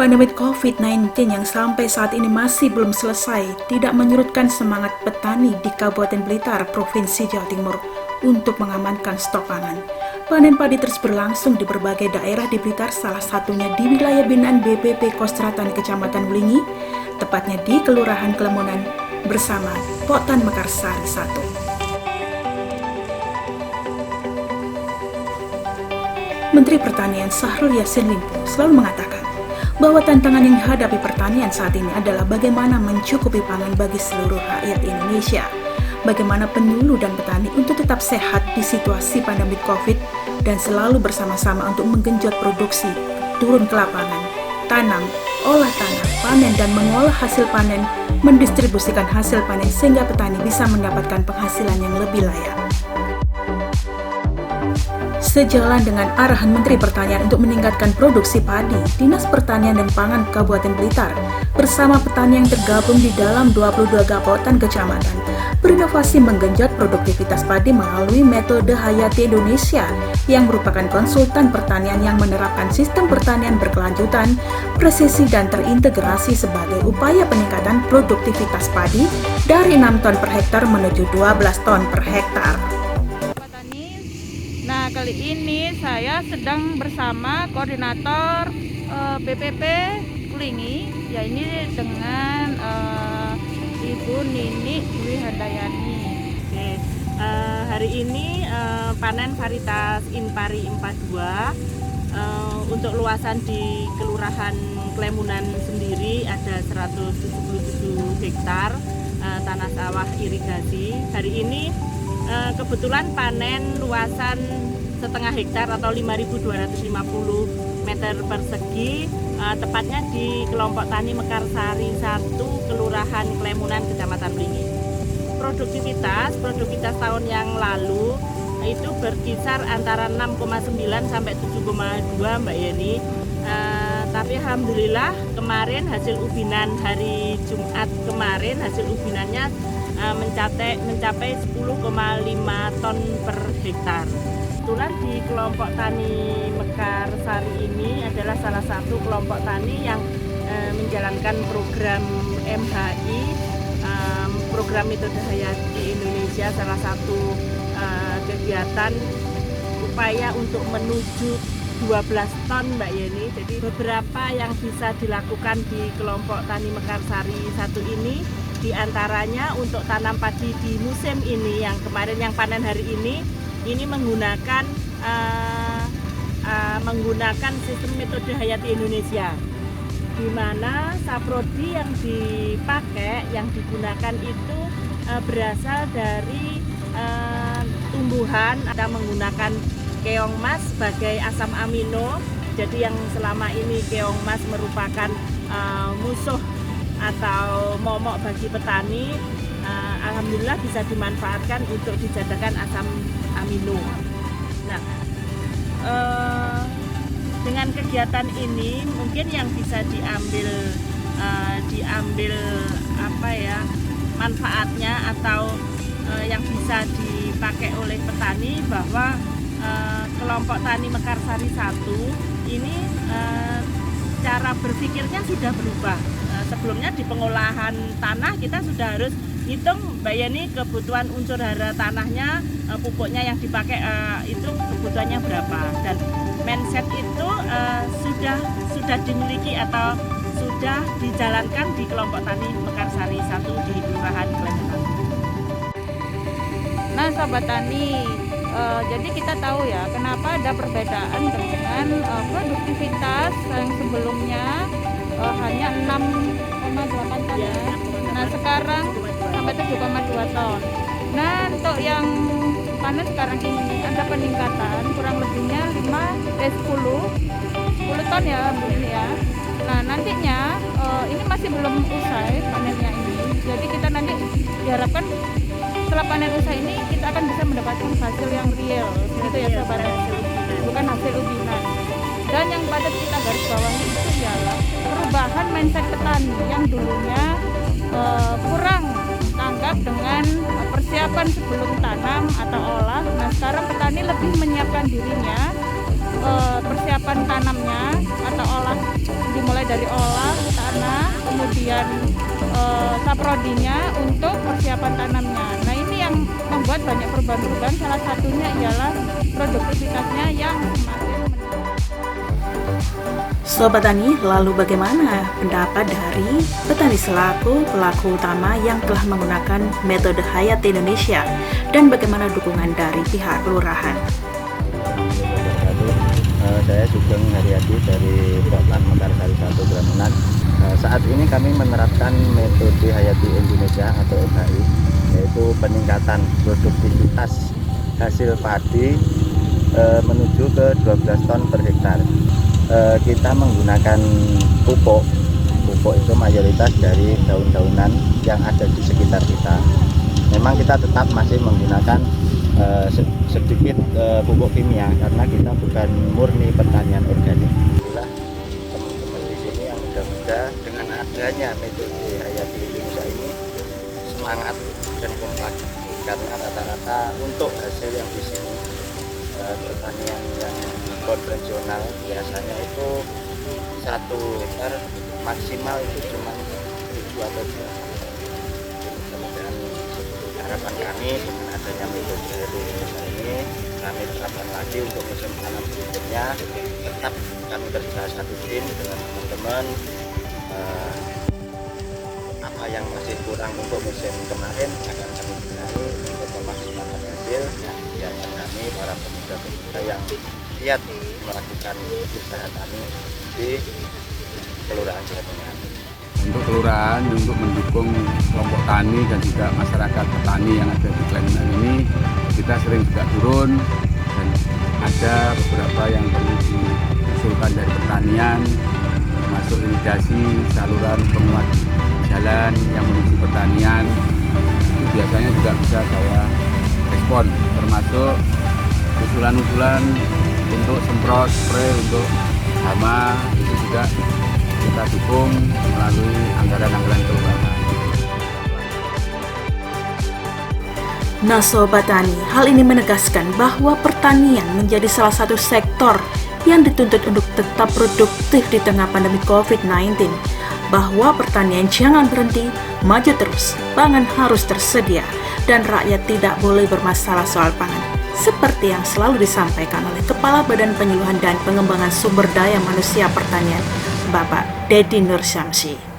Pandemi COVID-19 yang sampai saat ini masih belum selesai tidak menyurutkan semangat petani di Kabupaten Blitar, Provinsi Jawa Timur untuk mengamankan stok pangan. Panen padi terus berlangsung di berbagai daerah di Blitar, salah satunya di wilayah binaan BPP Kostratan Kecamatan Blingi, tepatnya di Kelurahan Klemunan bersama Poktan Mekarsari 1. Menteri Pertanian Syahrul Yassin Limpo selalu mengatakan bahwa tantangan yang dihadapi pertanian saat ini adalah bagaimana mencukupi pangan bagi seluruh rakyat Indonesia. Bagaimana penyuluh dan petani untuk tetap sehat di situasi pandemi COVID dan selalu bersama-sama untuk menggenjot produksi, turun ke lapangan, tanam, olah tanah, panen dan mengolah hasil panen, mendistribusikan hasil panen sehingga petani bisa mendapatkan penghasilan yang lebih layak. Sejalan dengan arahan Menteri Pertanian untuk meningkatkan produksi padi, Dinas Pertanian dan Pangan Kabupaten Blitar bersama petani yang tergabung di dalam 22 gapautan kecamatan berinovasi menggenjot produktivitas padi melalui metode Hayati Indonesia yang merupakan konsultan pertanian yang menerapkan sistem pertanian berkelanjutan, presisi dan terintegrasi sebagai upaya peningkatan produktivitas padi dari 6 ton per hektar menuju 12 ton per hektar. Nah, kali ini saya sedang bersama koordinator BPP Blingi, ya ini dengan Ibu Nini Dwi Handayani. Oke, hari ini panen varietas Inpari 42 untuk luasan di Kelurahan Klemunan sendiri ada 177 hektar tanah sawah irigasi. Hari ini kebetulan panen luasan setengah hektar atau 5.250 meter persegi, tepatnya di kelompok tani Mekarsari 1, Kelurahan Klemunan, Kecamatan Blingi. Produktivitas tahun yang lalu itu berkisar antara 6,9 sampai 7,2 Mbak Yeni. Tapi alhamdulillah kemarin hasil ubinan hari Jumat kemarin hasil ubinannya mencapai 10,5 ton per hektar. Kebetulan di kelompok tani Mekarsari ini adalah salah satu kelompok tani yang menjalankan program MHI, program metode Hayati Indonesia, salah satu kegiatan upaya untuk menuju 12 ton Mbak Yeni. Jadi beberapa yang bisa dilakukan di kelompok tani Mekarsari 1 ini diantaranya untuk tanam padi di musim ini yang kemarin yang panen hari ini menggunakan sistem metode Hayati Indonesia, di mana saprodi yang dipakai yang digunakan itu berasal dari tumbuhan. Ada menggunakan keong mas sebagai asam amino. Jadi yang selama ini keong mas merupakan musuh atau momok bagi petani, alhamdulillah bisa dimanfaatkan untuk dijadikan asam amino. Nah, dengan kegiatan ini mungkin yang bisa diambil manfaatnya atau yang bisa dipakai oleh petani bahwa kelompok tani Mekarsari 1 ini cara berpikirnya sudah berubah. Sebelumnya di pengolahan tanah kita sudah harus hitung Mbak Yeni kebutuhan unsur hara tanahnya, pupuknya yang dipakai itu kebutuhannya berapa, dan mindset itu sudah dimiliki atau sudah dijalankan di kelompok tani Mekarsari 1 di Kelurahan Klemunan. Nah, sahabat tani, jadi kita tahu ya kenapa ada perbedaan dengan produktivitas yang sebelumnya hanya 6,8 ton ya. Nah, sekarang sampai 7,2 ton. Nah, untuk yang panen sekarang ini ada peningkatan kurang lebihnya 10 ton ya Bu ini ya. Nah, nantinya ini masih belum usai panennya ini. Jadi kita nanti diharapkan setelah panen usai ini kita akan bisa mendapatkan hasil yang real, gitu ya sahabat, bukan hasil ubinan. Dan yang patut kita garis bawahi itu ialah perubahan mindset petani yang dulunya kurang tanggap dengan persiapan sebelum tanam atau olah. Nah, sekarang petani lebih menyiapkan dirinya, persiapan tanamnya atau olah dimulai dari olah tanah, kemudian saprodinya untuk persiapan tanamnya. Nah, ini yang membuat banyak perubahan-perubahan, salah satunya ialah produktivitasnya yang semakin meningkat. Sobat Tani, lalu bagaimana pendapat dari petani selaku pelaku utama yang telah menggunakan metode Hayati Indonesia dan bagaimana dukungan dari pihak kelurahan? Saya Sugeng Haryadi dari Poklan Mekarsari 1 Bramunan. Saat ini kami menerapkan metode Hayati Indonesia atau FHI, yaitu peningkatan produktivitas hasil padi menuju ke 12 ton per hektar. Kita menggunakan pupuk itu mayoritas dari daun-daunan yang ada di sekitar kita. Memang kita tetap masih menggunakan sedikit pupuk kimia karena kita bukan murni pertanian organik. Itulah teman-teman di sini yang mudah-mudah dengan adanya metode Hayati Indonesia ini semangat dan kompak, karena rata-rata untuk hasil yang di sini pertanian yang konvensional biasanya itu 1 hektar maksimal itu cuma 7 atau 2. Kemudian harapan kami dengan adanya metode Indonesia ini kami terapkan lagi untuk musim tanam berikutnya. Tetap kami kerja satu tim dengan teman-teman. Apa yang masih kurang untuk musim kemarin akan kami benahi untuk memaksimalkan hasil. Biarkan kami para pemuda-pemuda yang giat melakukan usaha tani di Kelurahan Jatimunyu. Untuk kelurahan untuk mendukung kelompok tani dan juga masyarakat petani yang ada di Klemunan ini, kita sering juga turun dan ada beberapa yang perlu diusulkan dari pertanian, termasuk irigasi, saluran penguat jalan yang menuju pertanian. Itu biasanya juga bisa saya respon, termasuk usulan-usulan untuk semprot spray untuk hama, itu juga kita dukung melalui anggaran-anggaran kelurahan. Nah Sobat Tani, hal ini menegaskan bahwa pertanian menjadi salah satu sektor yang dituntut untuk tetap produktif di tengah pandemi COVID-19. Bahwa pertanian jangan berhenti, maju terus, pangan harus tersedia, dan rakyat tidak boleh bermasalah soal pangan. Seperti yang selalu disampaikan oleh Kepala Badan Penyuluhan dan Pengembangan Sumber Daya Manusia Pertanian, Bapak Deddy Nur Syamsi.